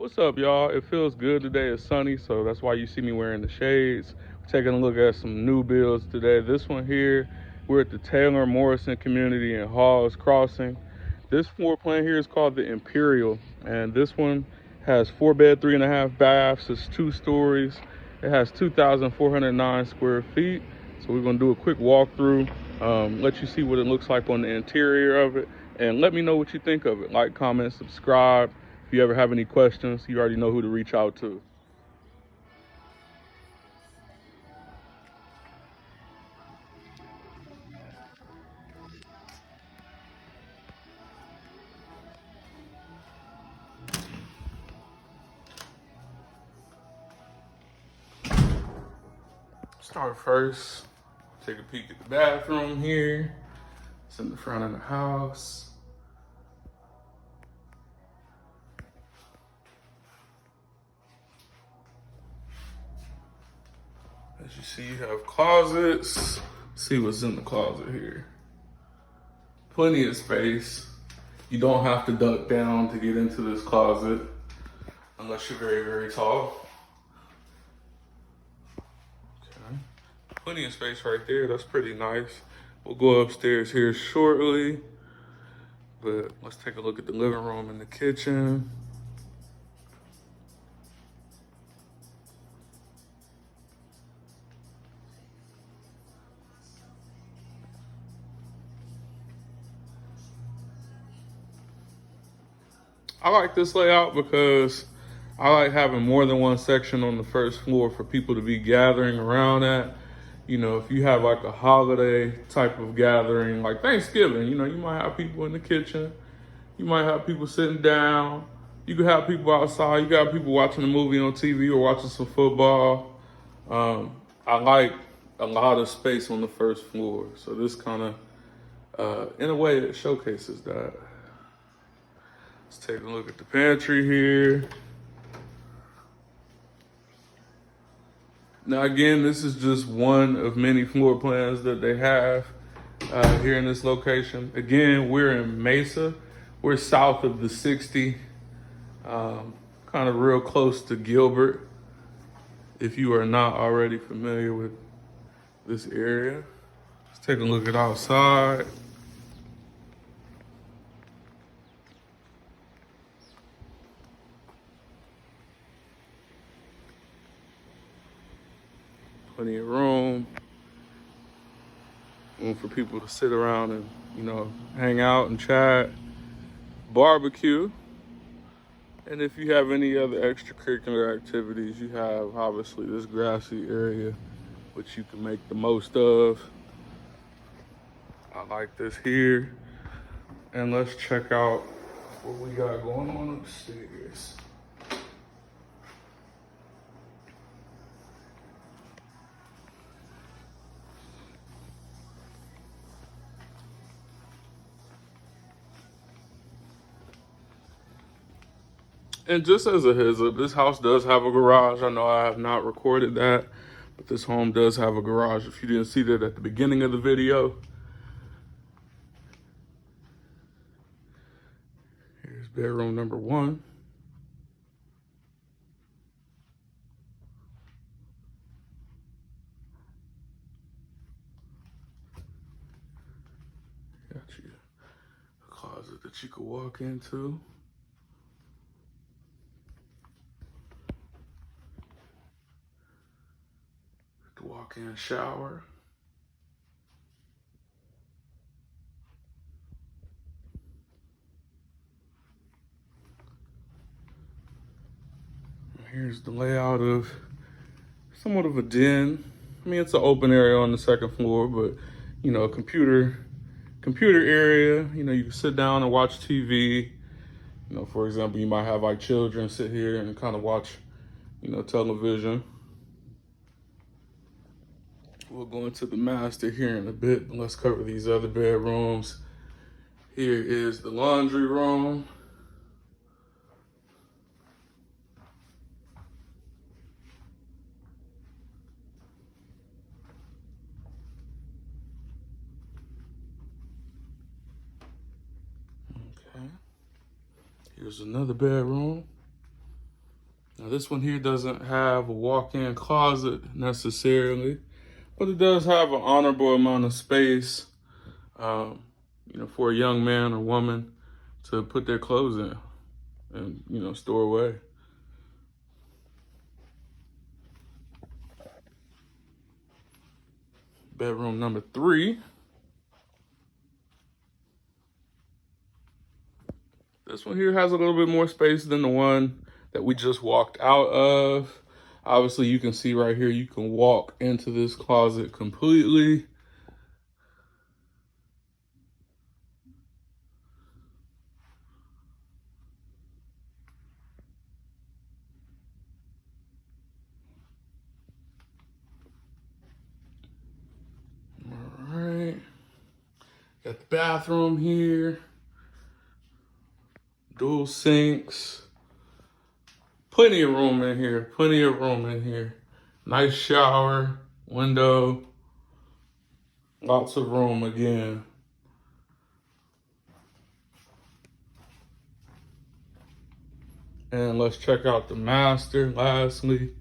What's up, y'all? It feels good today. It's sunny, so that's why you see me wearing the shades. We're taking a look at some new builds today. This one here, we're at the Taylor Morrison community in Hawes Crossing. This floor plan here is called the Imperial, and this one has 4 bed, 3.5 baths. It's 2 stories. It has 2,409 square feet. So we're gonna do a quick walkthrough, let you see what it looks like on the interior of it, and let me know what you think of it. Like, comment, subscribe. If you ever have any questions, you already know who to reach out to. Start first, take a peek at the bathroom here. It's in the front of the house. As you see, you have closets. See what's in the closet here. Plenty of space. You don't have to duck down to get into this closet unless you're very, very tall. Okay. Plenty of space right there. That's pretty nice. We'll go upstairs here shortly, but let's take a look at the living room and the kitchen. I like this layout because I like having more than one section on the first floor for people to be gathering around at. You know, if you have like a holiday type of gathering, like Thanksgiving, you know, you might have people in the kitchen. You might have people sitting down. You could have people outside. You got people watching a movie on TV or watching some football. I like a lot of space on the first floor. So this kind of, in a way, it showcases that. Let's take a look at the pantry here. Now again, this is just one of many floor plans that they have here in this location. Again, we're in Mesa. We're south of the 60, kind of real close to Gilbert, if you are not already familiar with this area. Let's take a look at outside. Plenty of room for people to sit around and, you know, hang out and chat, barbecue. And if you have any other extracurricular activities, you have obviously this grassy area, which you can make the most of. I like this here. And let's check out what we got going on upstairs. And just as a heads up, this house does have a garage. I know I have not recorded that, but this home does have a garage. If you didn't see that at the beginning of the video. Here's bedroom number 1. Got you a closet that you could walk into. The walk-in shower. Here's the layout of somewhat of a den. I mean, it's an open area on the second floor, but you know, computer area. You know, you can sit down and watch TV. You know, for example, you might have like children sit here and kind of watch, you know, television. We'll go into the master here in a bit, but let's cover these other bedrooms. Here is the laundry room. Okay. Here's another bedroom. This one here doesn't have a walk-in closet necessarily, but it does have an honorable amount of space, for a young man or woman to put their clothes in and, store away. Bedroom number 3. This one here has a little bit more space than the one that we just walked out of. Obviously, you can see right here, you can walk into this closet completely. All right. Got the bathroom here. Dual sinks. Plenty of room in here. Nice shower, window. Lots of room again. And let's check out the master lastly.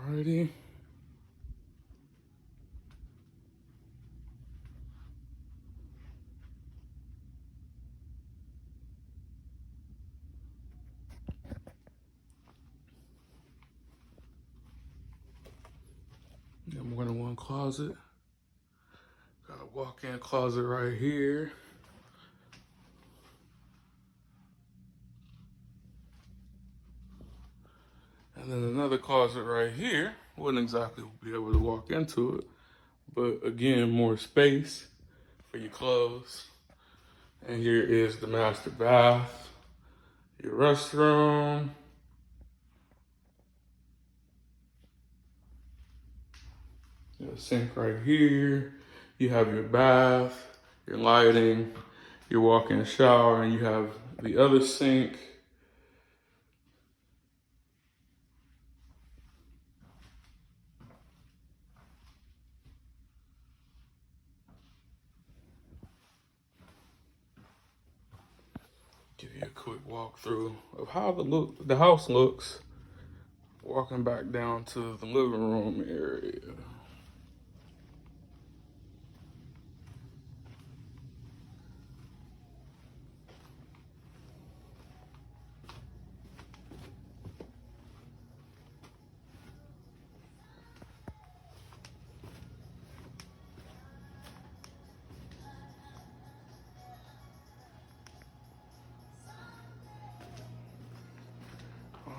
Alrighty. Got more than one closet. Got a walk-in closet right here. And then another closet right here. Wouldn't exactly be able to walk into it, but again, more space for your clothes. And here is the master bath, your restroom. You have a sink right here. You have your bath, your lighting, your walk-in shower, and you have the other sink. Give you a quick walkthrough of how the house looks. Walking back down to the living room area.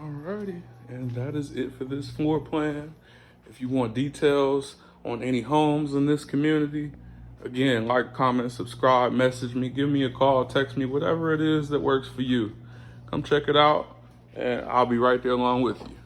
Alrighty, and that is it for this floor plan. If you want details on any homes in this community, again, like, comment, subscribe, message me, give me a call, text me, whatever it is that works for you. Come check it out, and I'll be right there along with you.